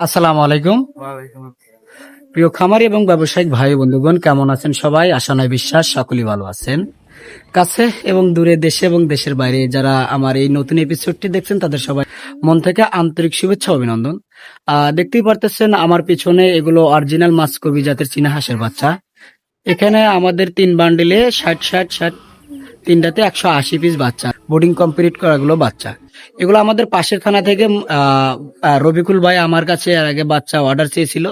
আসসালামু আলাইকুম। প্রিয় খামারি এবং ব্যবসায়িক ভাই বন্ধুগণ, কেমন আছেন সবাই? আশা নয় বিশ্বাস সকলেই ভালো আছেন। কাছে এবং দূরে, দেশে এবং দেশের বাইরে যারা আমার এই নতুন এপিসোডটি দেখছেন তাদের সবাই মন থেকে আন্তরিক শুভেচ্ছা ও অভিনন্দন। দেখতেই পারতেছেন আমার পিছনে এগুলো অরিজিনাল মাসকবি জাতের চীনা হাঁসের বাচ্চা। এখানে আমাদের ৩ বান্ডিলে ৬০ তিনটাতে ১৮০ পিস বাচ্চা, বোর্ডিং কমপ্লিট করাগুলো বাচ্চা। এগুলো আমাদের পাশের থানা থেকে রবিকুল ভাই আমার কাছে এর আগে বাচ্চা অর্ডার চেয়েছিল।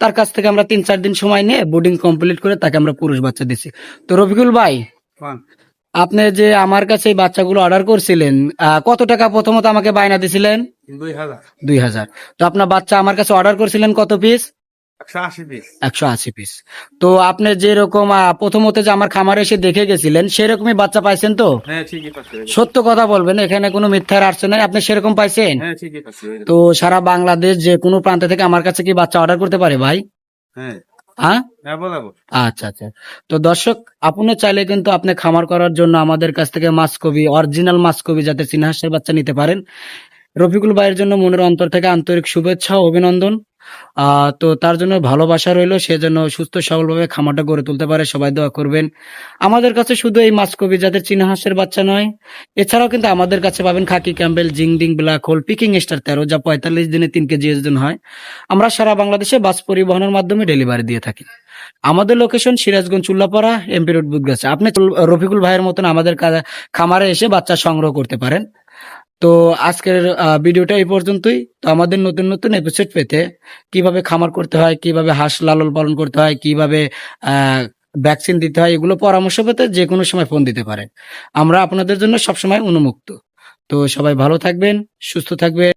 তার কাছ থেকে আমরা ৩-৪ দিন সময় নিয়ে বোর্ডিং কমপ্লিট করে তাকে আমরা পুরুষ বাচ্চা দিছি। তো রবিকুল ভাই, আপনি যে আমার কাছে এই বাচ্চাগুলো অর্ডার করছিলেন, কত টাকা প্রথমত আমাকে বায়না দিছিলেন? ২,০০০। তো আপনার বাচ্চা আমার কাছে অর্ডার করছিলেন কত পিস? ১৮০ পিস। তো আপনি যেরকম প্রথমত যে আমার খামারে এসে দেখে গেছিলেন সেরকমই বাচ্চা পাইছেন তো? হ্যাঁ ঠিকই পাচ্ছি। সত্য কথা বলবেন, এখানে কোনো মিথ্যার আসছে নাই, আপনি সেরকম পাইছেন? হ্যাঁ ঠিকই পাচ্ছি। তো সারা বাংলাদেশ যে কোনো প্রান্ত থেকে আমার কাছে কি বাচ্চা অর্ডার করতে পারে ভাই? হ্যাঁ হ্যাঁ, হ্যাঁ বলাবো। আচ্ছা আচ্ছা। তো দর্শক, আপনি চাইলে কিন্তু আপনি খামার করার জন্য আমাদের কাছ থেকে মাসকবি, অরিজিনাল মাসকবি জাতের চীনা হাঁসের বাচ্চা নিতে পারেন। রফিকুল ভাইয়ের জন্য মনের অন্তর থেকে আন্তরিক শুভেচ্ছা ও অভিনন্দন। তো তার জন্য ভালোবাসা রইলো, সে যেন সুস্থ সবলভাবে খামারটা গড়ে তুলতে পারে, সবাই দোয়া করবেন। আমাদের কাছে শুধু এই মাসকবি জাতের চীনা হাঁসের বাচ্চা নয়, এছাড়াও কিন্তু আমাদের কাছে পাবেন khaki Campbell, Jinding, black hole, Peking star ১৩, যা ৪৫ দিনে ৩ কেজি ওজন হয়। আমরা সারা বাংলাদেশে বাস পরিবহনের মাধ্যমে ডেলিভারি দিয়ে থাকি। আমাদের location Sirajganj Chullapara, MP road, Budgachha. আপনি রফিকুল ভাইয়ের মতন আমাদের খামারে এসে বাচ্চা সংগ্রহ করতে পারেন। তো আজকের ভিডিওটা এই পর্যন্তই। তো আমাদের নতুন নতুন এপিসোড পেতে, কিভাবে খামার করতে হয়, কিভাবে হাঁস লালন পালন করতে হয়, কিভাবে ভ্যাকসিন দিতে হয়, এগুলো পরামর্শ পেতে যে কোনো সময় ফোন দিতে পারেন। আমরা আপনাদের জন্য সবসময় উন্মুক্ত। তো সবাই ভালো থাকবেন, সুস্থ থাকবেন।